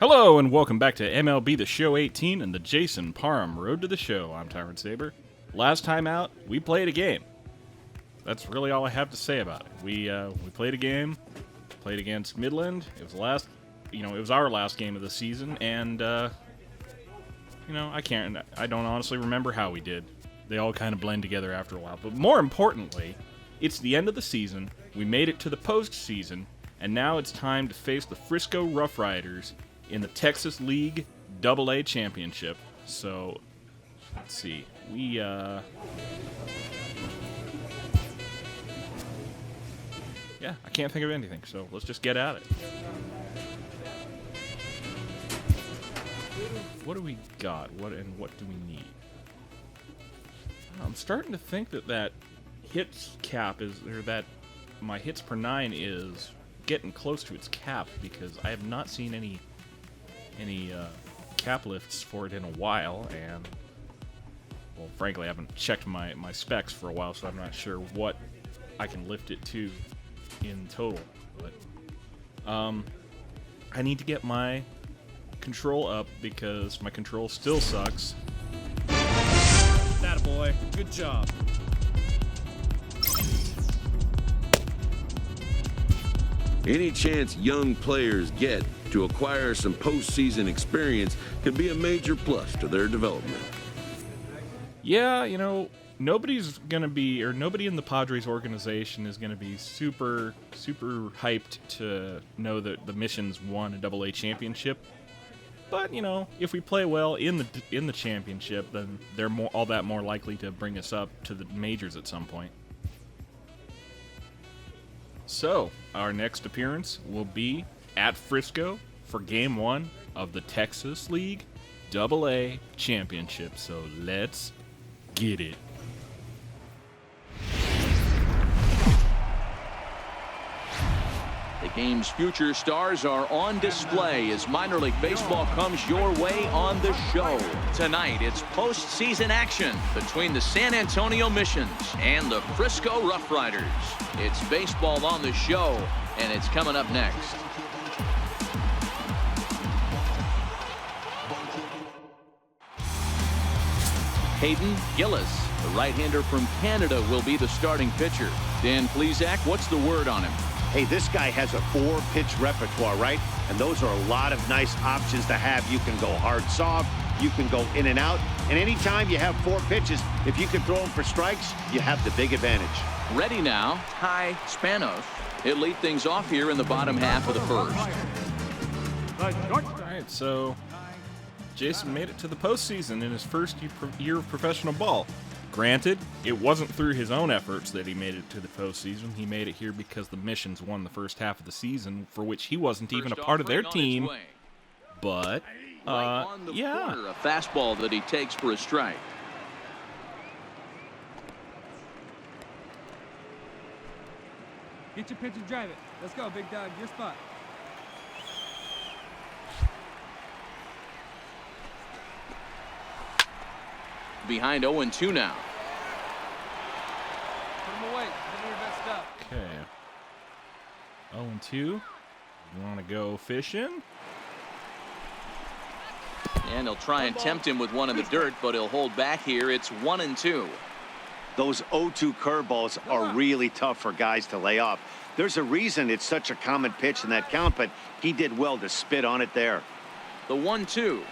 Hello and welcome back to MLB The Show 18 and the Jason Parham Road to the Show. I'm Tyrant Saber. Last time out, we played a game. That's really all I have to say about it. We played a game, played against Midland. It was it was our last game of the season, and I don't honestly remember how we did. They all kind of blend together after a while. But more importantly, it's the end of the season. We made it to the postseason, and now it's time to face the Frisco RoughRiders in the Texas League AA Championship. So, let's see. I can't think of anything, so let's just get at it. What do we got? What do we need? I'm starting to think that hits cap my hits per 9 is getting close to its cap, because I have not seen any cap lifts for it in a while, and well, frankly, I haven't checked my specs for a while, so I'm not sure what I can lift it to in total. But I need to get my control up because my control still sucks. Attaboy. Good job. Any chance young players get to acquire some postseason experience can be a major plus to their development. Yeah, nobody in the Padres organization is going to be super hyped to know that the Missions won a AA championship. But if we play well in the championship, then they're all that more likely to bring us up to the majors at some point. So, our next appearance will be at Frisco for Game 1 of the Texas League AA Championship. So, let's get it. The game's future stars are on display as minor league baseball comes your way on the show. Tonight, it's postseason action between the San Antonio Missions and the Frisco RoughRiders. It's baseball on the show, and it's coming up next. Hayden Gillis, the right-hander from Canada, will be the starting pitcher. Dan Plesac, what's the word on him? Hey, this guy has a 4-pitch repertoire, right? And those are a lot of nice options to have. You can go hard soft, you can go in and out. And anytime you have 4 pitches, if you can throw them for strikes, you have the big advantage. Ready now, Ty Spanos. He'll lead things off here in the bottom half of the first. All right, so Jason made it to the postseason in his first year of professional ball. Granted, it wasn't through his own efforts that he made it to the postseason. He made it here because the Missions won the first half of the season, for which he wasn't even a part of their team. But, yeah. Corner, a fastball that he takes for a strike. Get your pitch and drive it. Let's go, big dog. Your spot. Behind 0-2 now. Put him away. Give me your best stuff. Okay. 0-2. You want to go fishing? And he'll try and tempt him with one in the dirt, but he'll hold back here. It's 1-2. Those 0-2 curveballs are really tough for guys to lay off. There's a reason it's such a common pitch in that count, but he did well to spit on it there. The 1-2.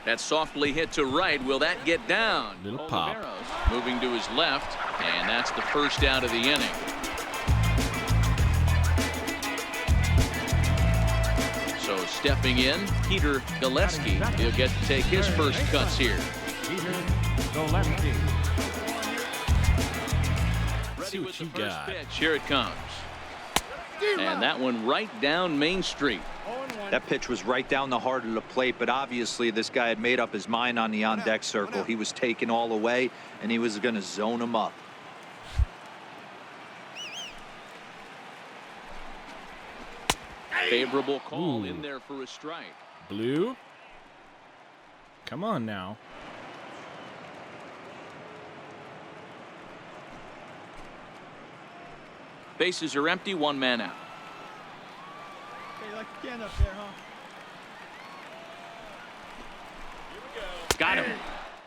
That's softly hit to right. Will that get down? Little pop. Oliveros moving to his left, and that's the first out of the inning. So stepping in, Peter Gillespie. He'll get to take his first cuts here. Peter Gillespie. Ready with the you first got. pitch. Here it comes. And that one right down Main Street. That pitch was right down the heart of the plate, but obviously this guy had made up his mind on the on-deck circle. He was taken all away, and he was going to zone him up. Favorable call Ooh. in there for a strike. Blue? Come on now. Bases are empty, one man out. Hey, you like to stand up there, huh? Got him.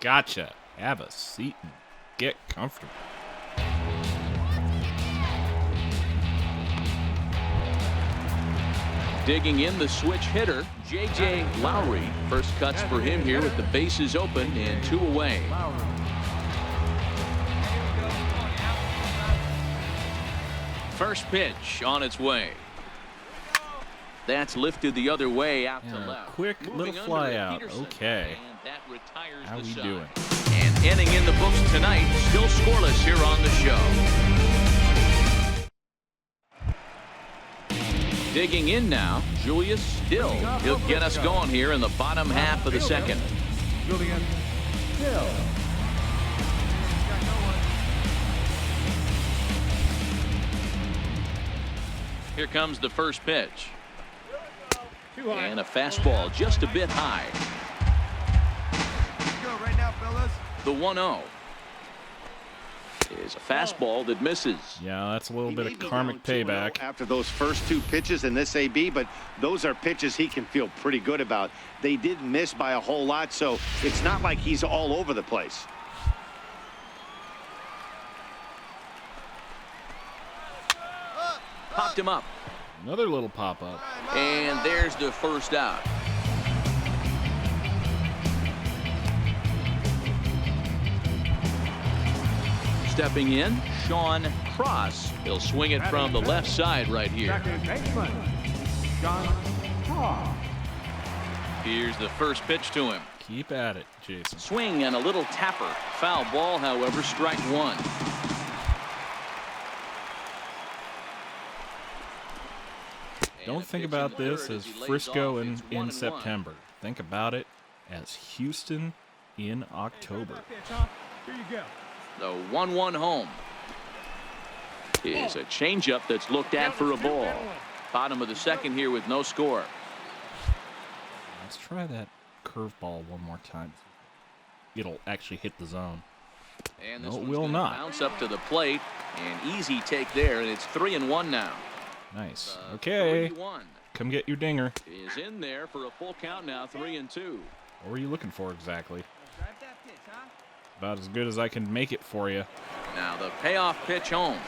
Gotcha. Have a seat and get comfortable. Digging in the switch hitter, J.J. Lowry. First cuts for him here with the bases open and 2 away. First pitch on its way. That's lifted the other way out to left. Quick little fly out. Okay. And that retires How the we side. doing? And inning in the books tonight, still scoreless here on the show. Digging in now, Julius Still. He'll get us going here in the bottom half of the second. Julian Hill. Here comes the first pitch. Too high. And a fastball just a bit high. Let's go right now, fellas. The 1-0 is a fastball that misses. Yeah, that's a little He bit may of be karmic down 2-0 payback. after those first 2 pitches in this AB, but those are pitches he can feel pretty good about. They did miss by a whole lot, so it's not like he's all over the place. Popped him up. Another little pop-up. And there's the first out. Stepping in, Sean Cross. He'll swing it from the left side right here. Second baseman, John Hall. Here's the first pitch to him. Keep at it, Jason. Swing and a little tapper. Foul ball, however, strike 1. Don't think about this as Frisco in September. Think about it as Houston in October. Here you go. The 1-1 home is a changeup that's looked at for a ball. Bottom of the second here with no score. Let's try that curveball one more time. It'll actually hit the zone. And No, this it one's will gonna not. bounce up to the plate. An easy take there, and it's 3-1 now. Nice. Okay. 3-1 Come get your dinger. is in there for a full count now, 3-2. What were you looking for exactly? Drive that pitch, huh? About as good as I can make it for you. Now the payoff pitch home.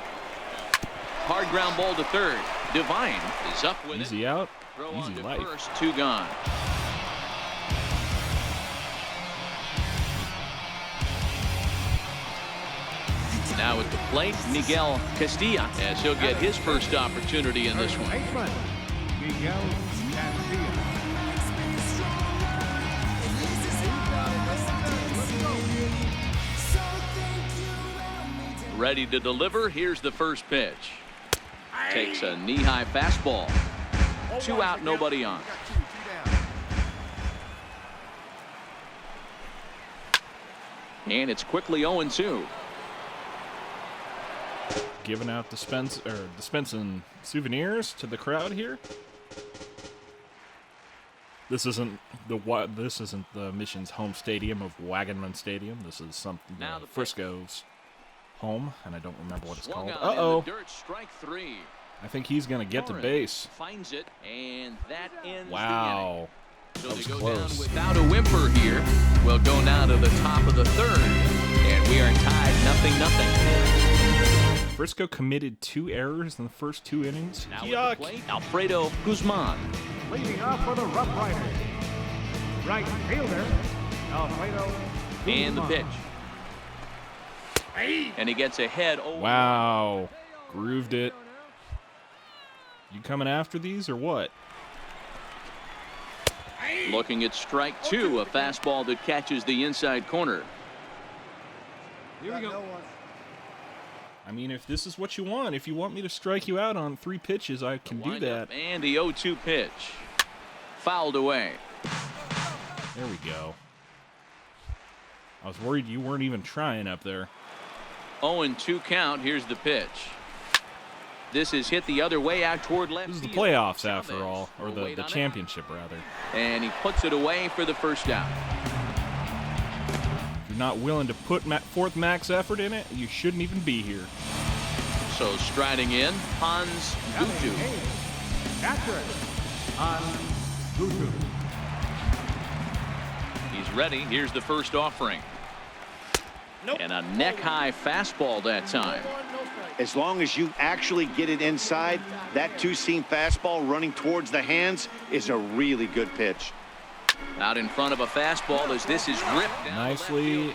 Hard ground ball to third. Divine is up with Easy it. out, Throw on easy to life. first, 2 gone. Now at the plate, Miguel Castilla, as he'll get his first opportunity in this one. Baseman, Miguel Castilla. Ready to deliver. Here's the first pitch. Takes a knee-high fastball. 2 out, nobody on. And it's quickly 0-2. Giving out dispensing souvenirs to the crowd here. This isn't the Mission's home stadium of Waggaman Stadium. This is something Now the pitch. Frisco's home, and I don't remember what it's Swung called. on in Uh-oh. the dirt, strike 3. I think he's gonna get to Warren base. Finds it, and that ends Wow. the inning. So That they was go close. down without a whimper here. We'll go now to the top of the third, and we are tied 0-0. Frisco committed 2 errors in the first 2 innings. Now Yuck. at the plate, Alfredo Guzman. Leading off for the Rough Riders. Right fielder, Alfredo. And the Guzman. pitch. And he gets ahead. Wow. Grooved it. You coming after these or what? Looking at strike 2, a fastball that catches the inside corner. Here we go. I mean, if this is what you want, if you want me to strike you out on 3 pitches, I can do Windup that. And the 0-2 pitch. Fouled away. There we go. I was worried you weren't even trying up there. 0-2 count. Here's the pitch. This is hit the other way out toward left This is the field. playoffs after Chavez all, or will the wait on it. championship rather. And he puts it away for the first out. If you're not willing to put forth max effort in it, you shouldn't even be here. So striding in, Hans Gutu. Catcher on Gutu. He's ready. Here's the first offering. And a neck-high fastball that time. As long as you actually get it inside, that two-seam fastball running towards the hands is a really good pitch. Out in front of a fastball as this is ripped down. Nicely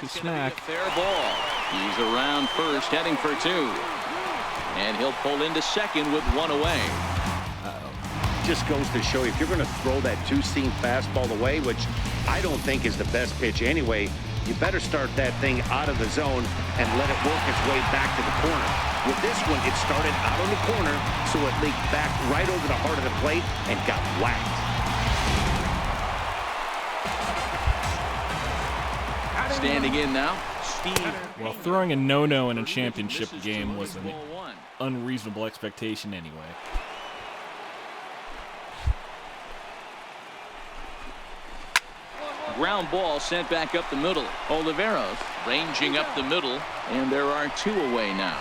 smacked. Fair ball. He's around first, heading for two. And he'll pull into second with one away. Just goes to show you, if you're going to throw that two-seam fastball away, which I don't think is the best pitch anyway, you better start that thing out of the zone and let it work its way back to the corner. With this one, it started out on the corner, so it leaked back right over the heart of the plate and got whacked. Standing in now, Steve. Well, throwing a no-no in a championship game was an unreasonable expectation anyway. Ground ball sent back up the middle. Oliveros ranging up the middle, and there are two away now.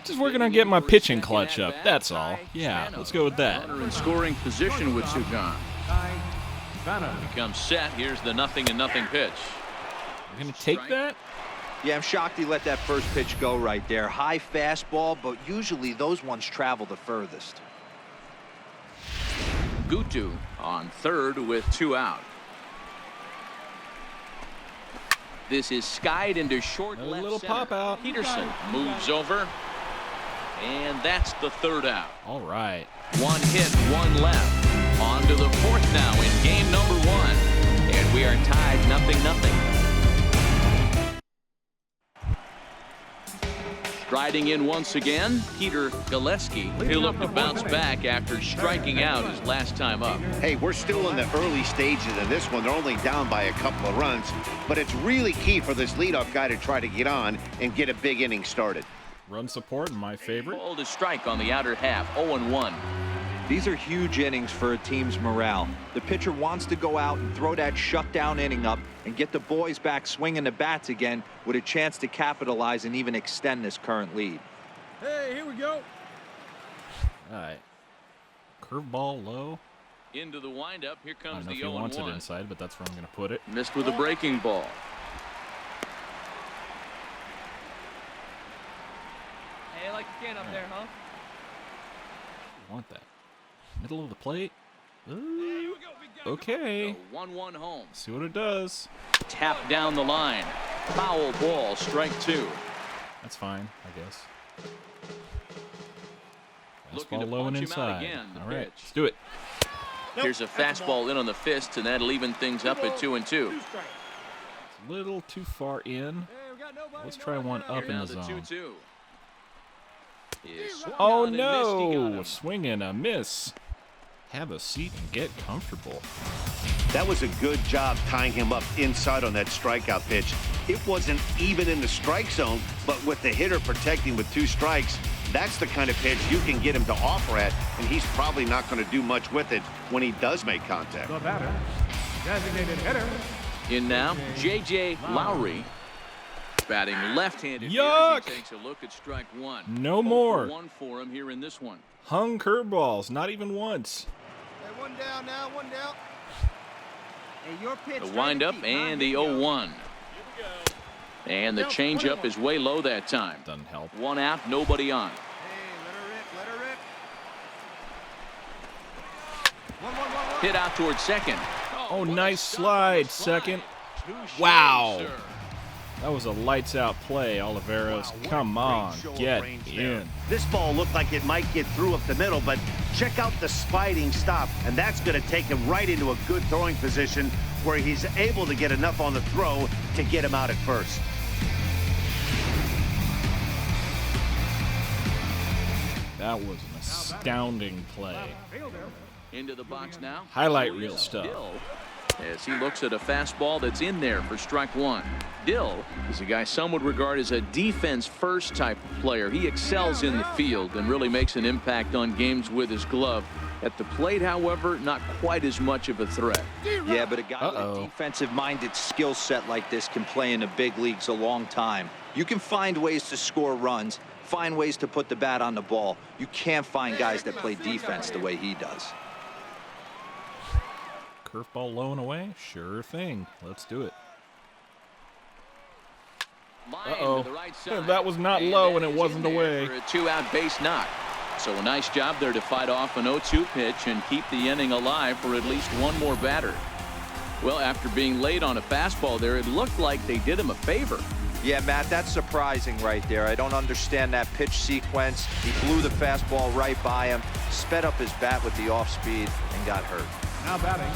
Just working on getting my pitching clutch up, that's all. Yeah, let's go with that. Runner in scoring position with Sugan. Becomes set. Here's the 0-0 pitch. You're going to take that? Yeah, I'm shocked he let that first pitch go right there. High fastball, but usually those ones travel the furthest. Gutu on third with two out. This is skied into short left little center. pop out. Peterson moves over, and that's the third out. All right. One hit, one left. On to the fourth now in game number one, and we are tied 0-0. Striding in once again, Peter Gillespie. He'll look to bounce back after striking out his last time up. Hey, we're still in the early stages of this one. They're only down by a couple of runs, but it's really key for this leadoff guy to try to get on and get a big inning started. Run support, my favorite. Ball to strike on the outer half, 0-1. These are huge innings for a team's morale. The pitcher wants to go out and throw that shutdown inning up and get the boys back swinging the bats again with a chance to capitalize and even extend this current lead. Hey, here we go. All right. Curveball low. Into the windup. Here I comes don't know the if he wants it 0-1. inside, but that's where I'm going to put it. Missed with a breaking ball. Hey, I like the can up there, huh? I want that. Middle of the plate. Ooh, okay. 1-1 home. See what it does. Tap down the line. Foul ball, strike two. That's fine, I guess. Looking to Fastball low and punch him out inside. again, the All right, pitch. let's do it. Here's a fastball in on the fist, and that'll even things up at 2-2. It's a little too far in. Let's try one up in Now the the zone. 2-2. Is swung Oh on and missed. He got no! him. Swing and a miss. Have a seat and get comfortable. That was a good job tying him up inside on that strikeout pitch. It wasn't even in the strike zone, but with the hitter protecting with two strikes, that's the kind of pitch you can get him to offer at, and he's probably not going to do much with it when he does make contact. The batter, designated hitter. In now, J.J. Lowry. Batting left-handed. Yuck! He takes a look at strike one. No more. 1 for him here in this one. Hung curveballs, not even once. Hey, one down now, one down. Hey, your pitch. The windup and the 0-1. And the changeup is way low that time. Doesn't help. One out, nobody on. Hey, let her rip, let her rip. One. Hit out towards second. Oh, nice slide, second. Wow. That was a lights-out play, Oliveros. Come on, get in. This ball looked like it might get through up the middle, but check out the sliding stop, and that's going to take him right into a good throwing position where he's able to get enough on the throw to get him out at first. That was an astounding play. Into the box now. Highlight reel stuff. Dill, as he looks at a fastball that's in there for strike one. Dill is a guy some would regard as a defense-first type of player. He excels in the field and really makes an impact on games with his glove. At the plate, however, not quite as much of a threat. Yeah, but a guy with a defensive-minded skill set like this can play in the big leagues a long time. You can find ways to score runs, find ways to put the bat on the ball. You can't find guys that play defense the way he does. Curveball low and away? Sure thing. Let's do it. Uh-oh. That was not low and it wasn't away. For a 2-out base knock. So a nice job there to fight off an 0-2 pitch and keep the inning alive for at least one more batter. Well, after being late on a fastball there, it looked like they did him a favor. Yeah, Matt, that's surprising right there. I don't understand that pitch sequence. He blew the fastball right by him, sped up his bat with the off speed, and got hurt. Now batting.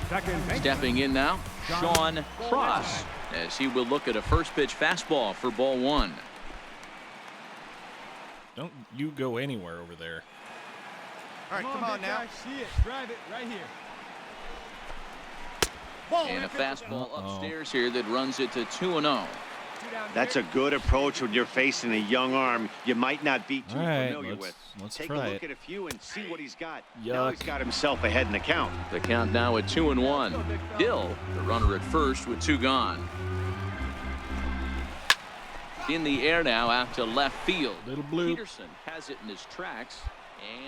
Second baseman. Stepping in now, Sean Cross, as he will look at a first pitch fastball for ball 1. Don't you go anywhere over there. All right, come on now. See it. Drive it right here. And a fastball upstairs here that runs it to 2-0. That's a good approach when you're facing a young arm you might not be too familiar with. Let's Take try a look it. at a few and see what he's got. Yuck. Now he's got himself ahead in the count. The count now at 2-1. Dill, the runner at first with 2 gone. In the air now out to left field. Little blue. Peterson has it in his tracks.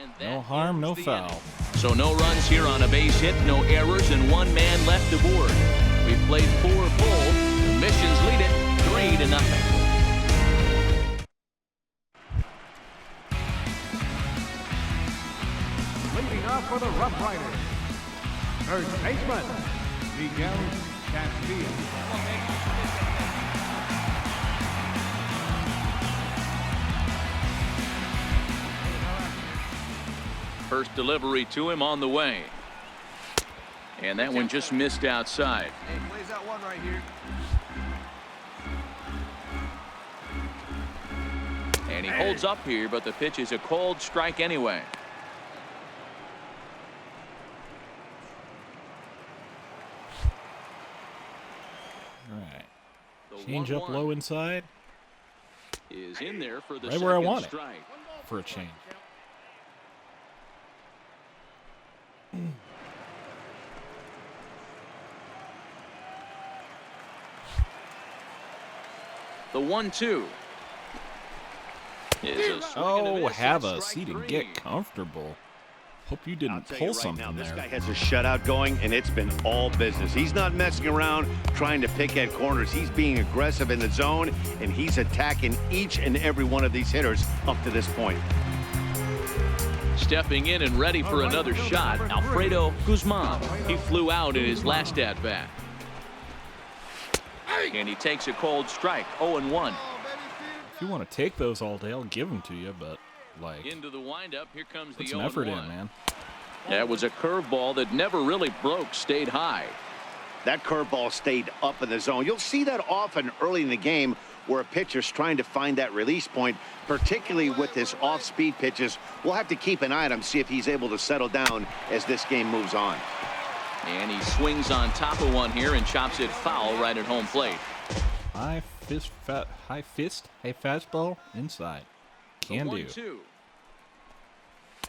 And No harm, no foul. So no runs here on a base hit, no errors, and 1 man left aboard. We've played 4 full. The Missions lead it 3-0. Leading off for the Rough Riders. First baseman, Miguel Castillo. First delivery to him on the way. And that one just missed outside. Hey, plays that one right here. And he holds up here, but the pitch is a cold strike anyway. All right. The Change up 1-1 low inside. is in there for the Right where I second want it. strike. For a change. The 1-2 is a swing and a Oh, miss. have That's a strike seat and 3. get comfortable. Hope you I'll didn't tell pull you right something now, this there. guy has a shutout going, and it's been all business. He's not messing around trying to pick at corners. He's being aggressive in the zone, and he's attacking each and every one of these hitters up to this point. Stepping in and ready for another shot, Alfredo Guzman. He flew out in his last at-bat. And he takes a cold strike, 0-1. If you want to take those all day, I'll give them to you, but, like, Into the windup, here comes the put some 0-1. effort in, man. That was a curveball that never really broke, stayed high. That curveball stayed up in the zone. You'll see that often early in the game where a pitcher's trying to find that release point, particularly with his off-speed pitches. We'll have to keep an eye on him, see if he's able to settle down as this game moves on. And he swings on top of one here and chops it foul right at home plate. High fastball inside. Can do. 1-2.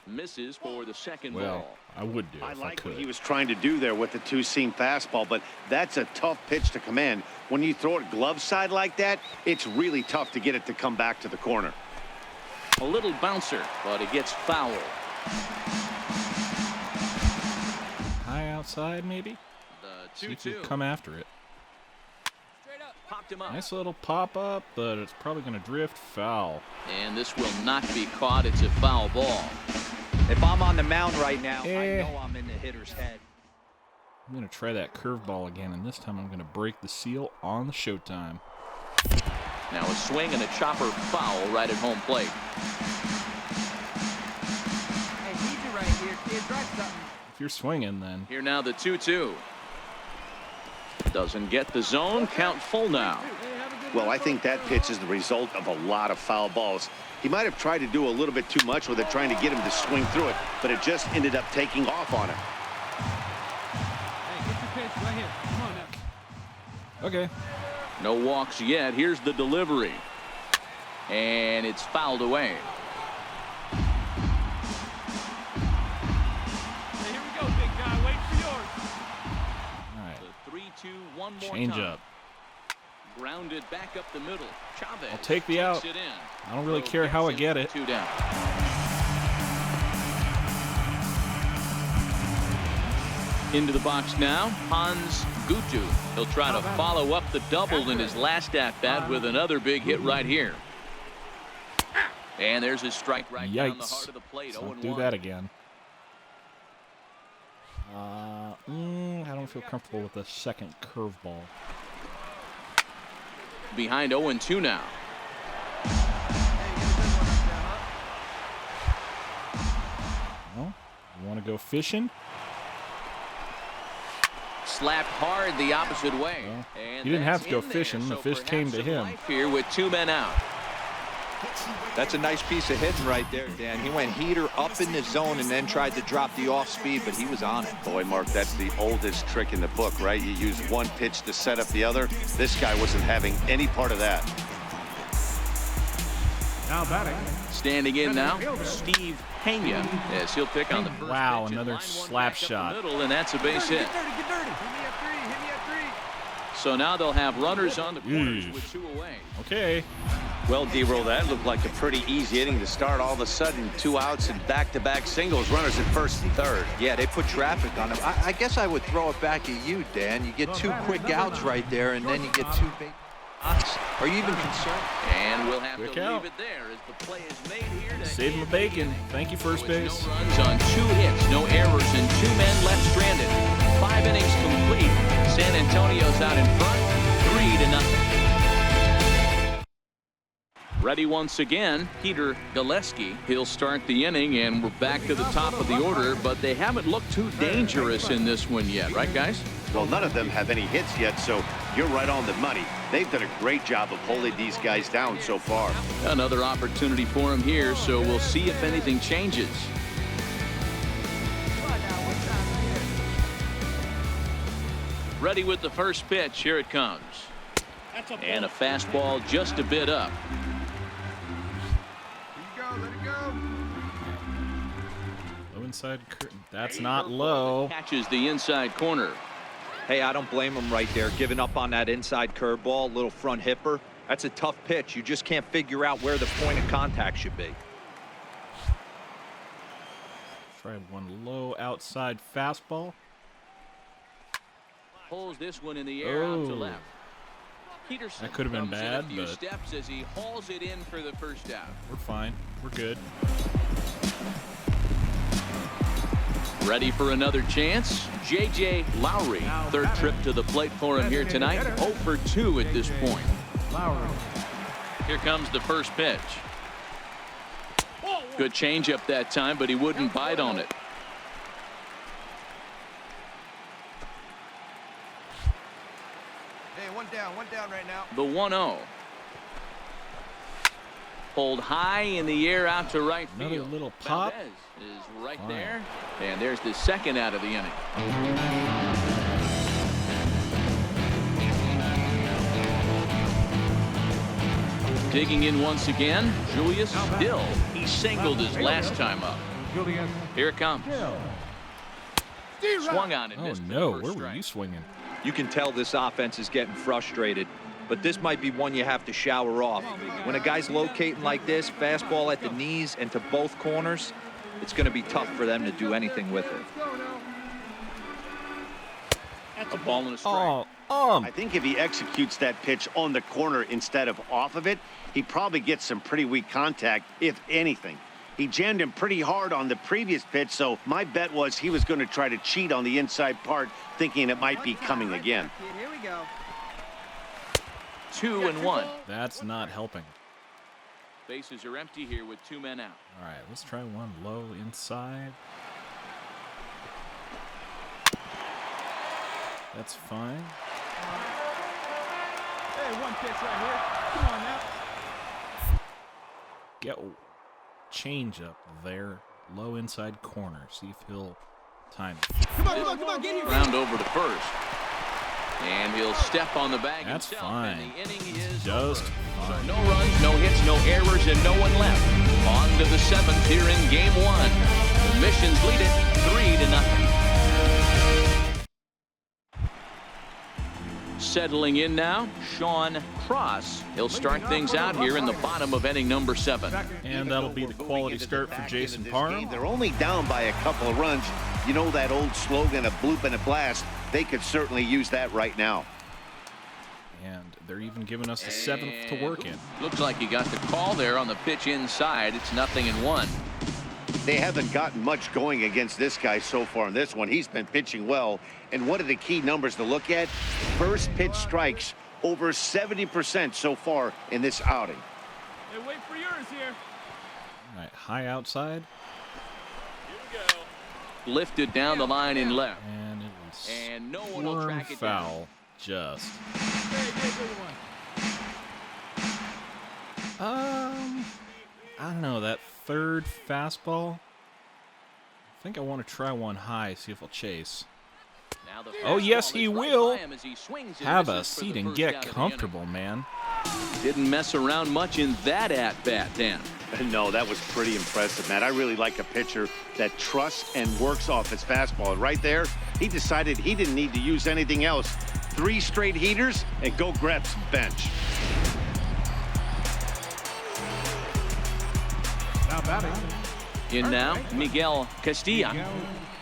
Misses for the second Well, ball. I would do I if I like what could. he was trying to do there with the 2-seam fastball, but that's a tough pitch to command. When you throw it glove side like that, it's really tough to get it to come back to the corner. A little bouncer, but it gets foul. High outside, maybe? The See if you 2-2. come after it. Straight up. Popped him up. Nice little pop-up, but it's probably going to drift foul. And this will not be caught. It's a foul ball. If I'm on the mound right now, I Eh. know I'm in the hitter's head. I'm going to try that curveball again, and this time I'm going to break the seal on the showtime. Now a swing and a chopper foul right at home plate. Hey, need you right here, kid. Drive something. If you're swinging, then Here now the 2-2. Doesn't get the zone. Count full now. Well, I think that pitch is the result of a lot of foul balls. He might have tried to do a little bit too much with it, trying to get him to swing through it, but it just ended up taking off on him. Hey, get your pitch right here. Come on now. okay. No walks yet. Here's the delivery. And it's fouled away. Hey, here we go, big guy. Wait for yours. All right. The 3-2, one more Change time. up. Grounded back up the middle. Chavez. I'll take the out. I don't really care how I get it. 2 down. Into the box now, Hans Gutu. He'll try to follow up the double in his last at-bat with another big hit right here. And there's his strike right down the heart of the plate. Let's not do that again. I don't feel comfortable with the second curveball. Behind 0-2 now. Well, you want to go fishing? Slapped hard the opposite way. Well, and he didn't have to go in fishing. there, The fish came to him. Here with 2 men out. That's a nice piece of hitting right there, Dan. He went heater up in the zone and then tried to drop the off speed, but he was on it. Boy, Mark, that's the oldest trick in the book, right? You use one pitch to set up the other. This guy wasn't having any part of that. Now batting. Standing in now, Steve Pena, as he'll pick on the first Wow, pitch. another Line one slap back up shot. the middle, and that's a base hit. Get dirty. Hit me at 3. Hit me at 3. So now they'll have runners on the corners with 2 away. Okay. Well, D-Roll, that looked like a pretty easy inning to start. All of a sudden, 2 outs and back-to-back singles, runners at first and third. Yeah, they put traffic on him. I guess I would throw it back at you, Dan. You get 2 quick outs right there, and then you get 2 big outs. Are you even concerned? And we'll have Quick to out. leave it there as the play is made here. To Save my bacon. Thank you, first base. No runs on 2 hits, no errors, and 2 men left stranded. 5 innings complete. San Antonio's out in front, 3-0. Ready once again, Peter Gillespie. He'll start the inning, and we're back to the top of the order, but they haven't looked too dangerous in this one yet, right, guys? Well, none of them have any hits yet, so you're right on the money. They've done a great job of holding these guys down so far. Another opportunity for him here, so we'll see if anything changes. Ready with the first pitch. Here it comes. And a fastball just a bit up. Let it go. Low inside curtain. That's not low. Catches the inside corner. Hey, I don't blame him right there. Giving up on that inside curveball, little front hipper. That's a tough pitch. You just can't figure out where the point of contact should be. Tried one low outside fastball. Pulls this one in the air out to Oh. left. Peterson That could have been comes in bad, a few but steps as he hauls it in for the first out. we're fine. We're good. Ready for another chance? J.J. Lowry, third trip to the plate for him here tonight. 0 for 2 at this point. Lowry. Here comes the first pitch. Good changeup that time, but he wouldn't bite on it. Hey, one down right now. The 1-0. Pulled high in the air out to right field. Another little pop. Valdez is right Fine. there. And there's the second out of the inning. Digging in once again, Julius Dill. He singled his last time up. Julius. Here it comes. Swung on and Oh missed no, the first where were strike. you swinging? You can tell this offense is getting frustrated, but this might be one you have to shower off. When a guy's locating like this, fastball at the knees and to both corners, it's going to be tough for them to do anything with it. A ball and a strike. I think if he executes that pitch on the corner instead of off of it, he probably gets some pretty weak contact, if anything. He jammed him pretty hard on the previous pitch, so my bet was he was going to try to cheat on the inside part, thinking it might be coming again. Here we go. 2-1. That's not helping. Bases are empty here with 2 men out. All right, let's try one low inside. That's fine. Hey, one pitch right here. Come on now. Get change up there. Low inside corner. See if he'll time it. Come on, get here. Round over to first. And he'll step on the bag That's himself. fine. And the inning is Just over. fine. So no runs, no hits, no errors, and no one left. On to the 7th here in Game 1. The Missions lead it 3-0. settling in now, Sean Cross. He'll start things out here in the bottom of inning number 7. And that'll be the quality start for Jason Parham. They're only down by a couple of runs. You know that old slogan, a bloop and a blast. They could certainly use that right now. And they're even giving us the 7th to work in. Looks like he got the call there on the pitch inside. It's 0-1. They haven't gotten much going against this guy so far in this one. He's been pitching well. And one of the key numbers to look at, first pitch strikes over 70% so far in this outing. Hey, wait for yours here. All right, high outside. Here we go. Lifted down the line in left. And it was And no one will track it foul. down. Just. Hey, good one. I don't know, that third fastball. I think I want to try one high, see if he'll chase. Now the Oh, yes, fastball he is right will. by him as he swings and Have a misses for the seat and first get out of the comfortable, man. inning. Didn't mess around much in that at-bat, Dan. No, that was pretty impressive, Matt. I really like a pitcher that trusts and works off his fastball. And right there, he decided he didn't need to use anything else. 3 straight heaters and go grab some bench. Now batting. In now, Miguel Castilla, Miguel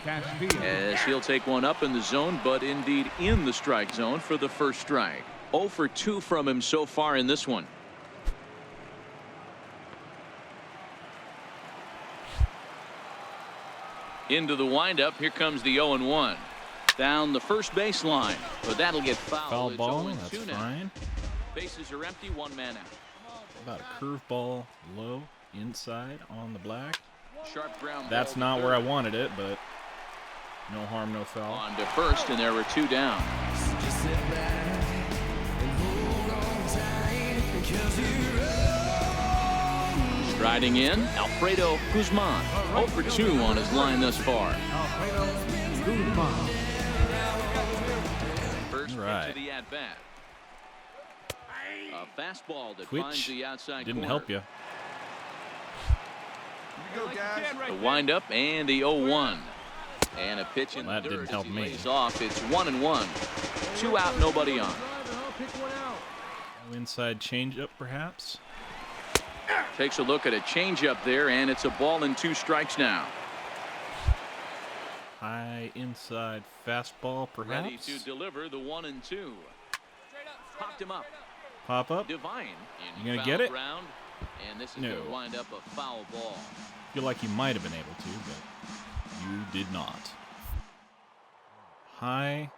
Castilla. as he'll take one up in the zone, but indeed in the strike zone for the first strike. 0 for 2 from him so far in this one. Into the windup. Here comes the 0-1. Down the first base line, but that'll get fouled. Foul It's ball, 0-2 that's now. fine. Bases are empty, 1 man out. About a curveball low inside on the black. Sharp ground That's ball not to where I third. wanted it, but no harm, no foul. On to first, and there were 2 down. Striding in, Alfredo Guzman. 0 for 2 on his line thus far. Alfredo Guzman. First Right. pitch of the at-bat. A fastball that Twitch finds the outside didn't corner. help you. Go, guys. The windup and the 0-1. And a pitch in Well, that third didn't as help he me. lays off. It's 1-1. 2 out, nobody on. No inside changeup, perhaps. Takes a look at a changeup there, and it's a ball and 2 strikes now. High inside fastball, Ready perhaps. to deliver the 1-2. Popped him up. Pop up. Divine in You gonna foul get it? ground, and this is No. going to wind up a foul ball. Feel like you might have been able to, but you did not. High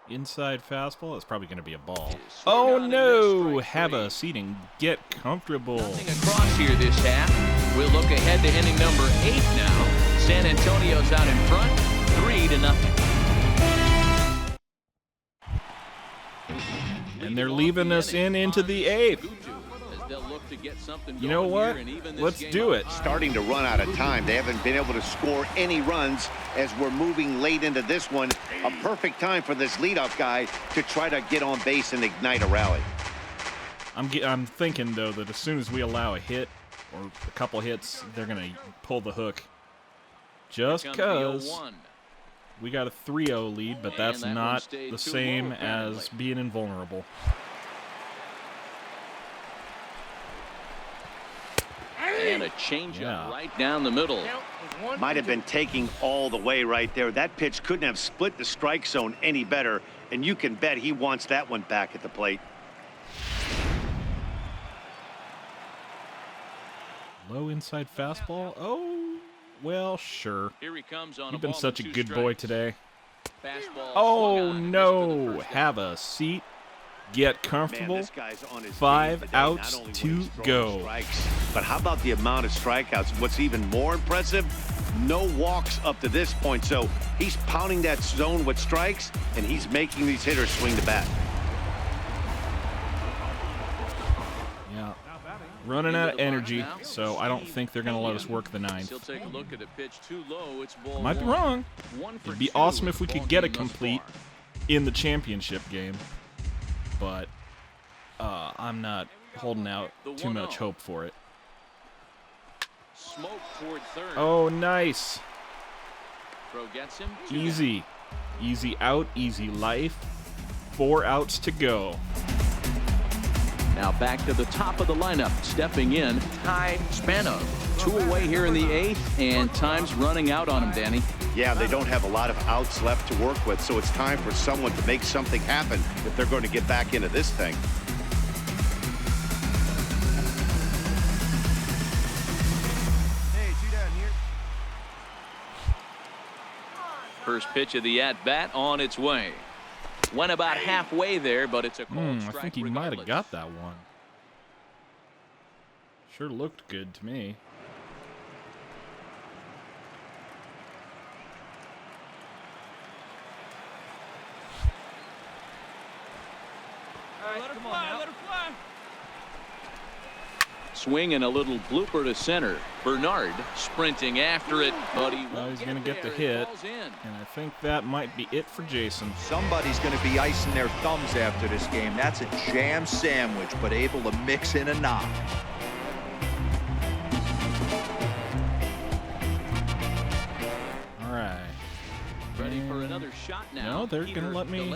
inside fastball. That's probably going to be a ball. Swung Oh on and no! missed, Have strike a seating. Get comfortable. Nothing across here this half. We'll look ahead to inning number 8 now. San Antonio's out in front, 3-0. And they're leaving us into the 8th. You know what? Let's do it. Starting to run out of time. They haven't been able to score any runs as we're moving late into this one. A perfect time for this leadoff guy to try to get on base and ignite a rally. I'm thinking, though, that as soon as we allow a hit or a couple hits, they're going to pull the hook. Just because we got a 3-0 lead, but that's that one not stayed the too same low, as apparently. being invulnerable. And a changeup Yeah. right down the middle. Might have been taking all the way right there. That pitch couldn't have split the strike zone any better, and you can bet he wants that one back at the plate. Low inside fastball. Oh, well, sure. Here he comes on You've a been ball such a and 2 good boy strikes. today. Fastball Oh, swung on and missed for the no. first out. Have a seat. Get Man, comfortable. this guy's on his 5 game today, outs not only when to he's throwing go. strikes, but how about the amount of strikeouts? What's even more impressive, no walks up to this point. So he's pounding that zone with strikes, and he's making these hitters swing the bat. Yeah. Running out of energy, so I don't think they're going to let us work the 9th. He'll take a look at a pitch too low. It's ball Might be 1. wrong. 1 for It'd be 2 awesome in if we the could ball get a game thus complete far. in the championship game, but I'm not holding out too much hope for it. Smoke toward third. Oh, nice. Throw gets him. 2 Easy. Easy out, easy life. 4 outs to go. Now back to the top of the lineup. Stepping in, Ty Spano. 2 away here in the 8th, and time's running out on him, Danny. Yeah, they don't have a lot of outs left to work with, so it's time for someone to make something happen if they're going to get back into this thing. Hey, 2 down here. First pitch of the at-bat on its way. Went about halfway there, but it's a cold strike. I think he might have got that one. Sure looked good to me. Let her fly, let her fly. Swing and a little blooper to center. Bernard sprinting after it, but He's going to get the hit, and I think that might be it for Jason. Somebody's going to be icing their thumbs after this game. That's a jam sandwich, but able to mix in a knock. All right. Ready for another shot now. No, they're going to let me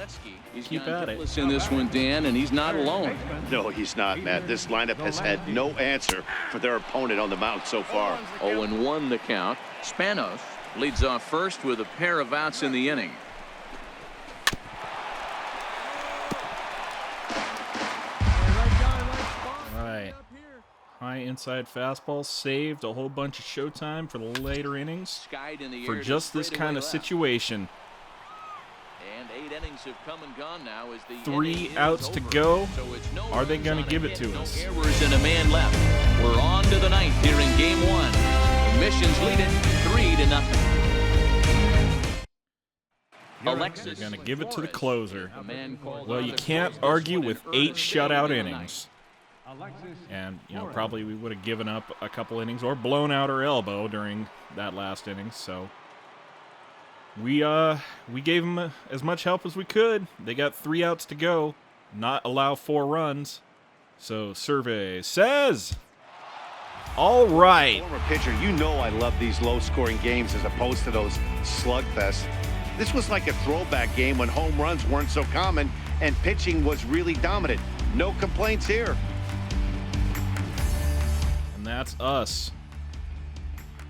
keep at it. In this one, Dan, and he's not alone. No, he's not, Matt. This lineup has had no answer for their opponent on the mound so far. 0-1 the count. Spanos leads off first with a pair of outs in the inning. All right. High inside fastball saved a whole bunch of showtime for the later innings for just this kind of situation. And 8 innings have come and gone now as the 3 outs to go. Are they going to give it to us? No errors and a man left. We're on to the 9th here in game 1. The Missions lead it 3-0. They're going to give it to the closer. Well, you can't argue with 8 shutout innings. And, probably we would have given up a couple innings or blown out our elbow during that last inning. So we gave them as much help as we could. They got 3 outs to go, not allow 4 runs. So survey says, all right. Former pitcher, I love these low-scoring games as opposed to those slugfests. This was like a throwback game when home runs weren't so common and pitching was really dominant. No complaints here. And that's us.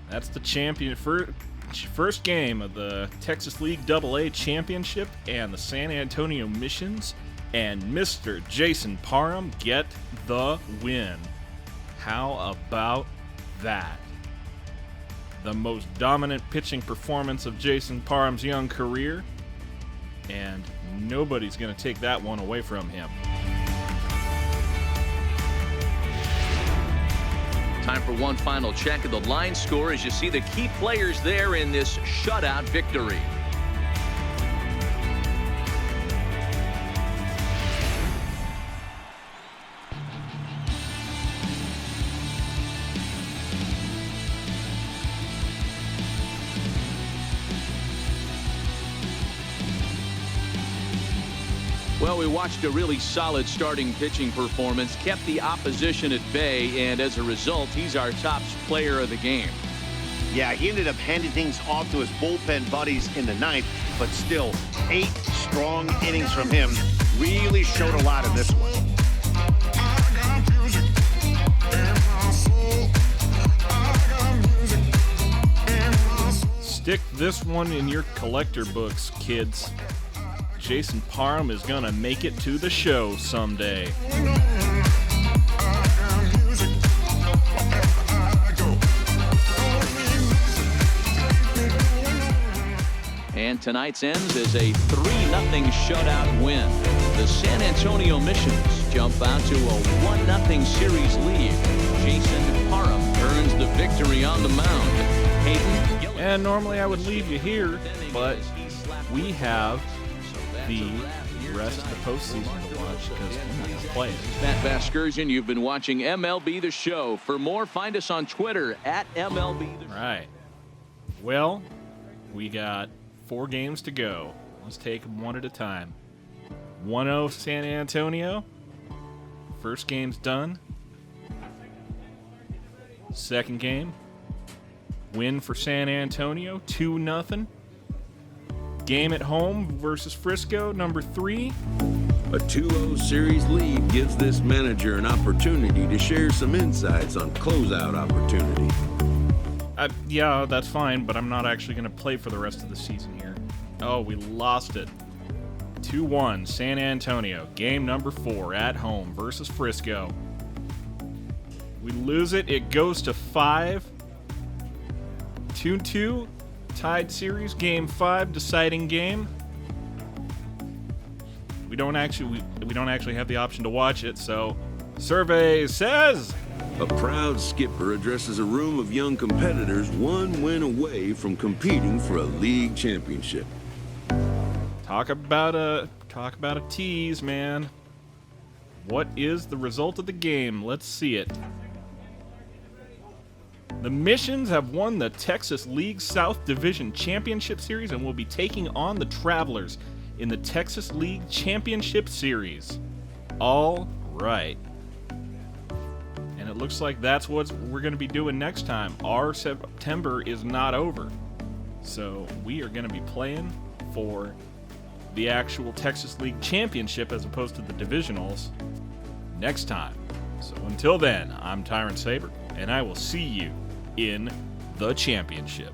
That's the champion. First game of the Texas League AA Championship, and the San Antonio Missions and Mr. Jason Parham get the win. How about that? The most dominant pitching performance of Jason Parham's young career, and nobody's going to take that one away from him. Time for one final check of the line score as you see the key players there in this shutout victory. Well, we watched a really solid starting pitching performance, kept the opposition at bay, and as a result, he's our top player of the game. Yeah, he ended up handing things off to his bullpen buddies in the 9th, but still, 8 strong innings from him really showed a lot in this one. Stick this one in your collector books, kids. Jason Parham is going to make it to the show someday. And tonight's ends is a 3-0 shutout win. The San Antonio Missions jump out to a 1-0 series lead. Jason Parham earns the victory on the mound. And normally I would leave you here, but we have the rest of the postseason to watch because we're not going to play it. Matt Vasgersian, you've been watching MLB The Show. For more, find us on Twitter at MLB The Show. Right. Well, we got 4 games to go. Let's take them one at a time. 1-0 San Antonio. First game's done. Second game. Win for San Antonio, 2-0. Game at home versus Frisco, number 3. A 2-0 series lead gives this manager an opportunity to share some insights on closeout opportunity. Yeah, that's fine, but I'm not actually going to play for the rest of the season here. Oh, we lost it. 2-1, San Antonio. Game number 4 at home versus Frisco. We lose it. It goes to 5. 2-2, tied series. Game 5, deciding game. We don't actually have the option to watch it, so survey says A proud skipper addresses a room of young competitors one win away from competing for a league championship. talk about a tease, man. What is the result of the game? Let's see it. The Missions have won the Texas League South Division Championship Series and will be taking on the Travelers in the Texas League Championship Series. All right. And it looks like that's what we're going to be doing next time. Our September is not over. So we are going to be playing for the actual Texas League Championship as opposed to the Divisionals next time. So until then, I'm Tyrant Saber, and I will see you in the championship.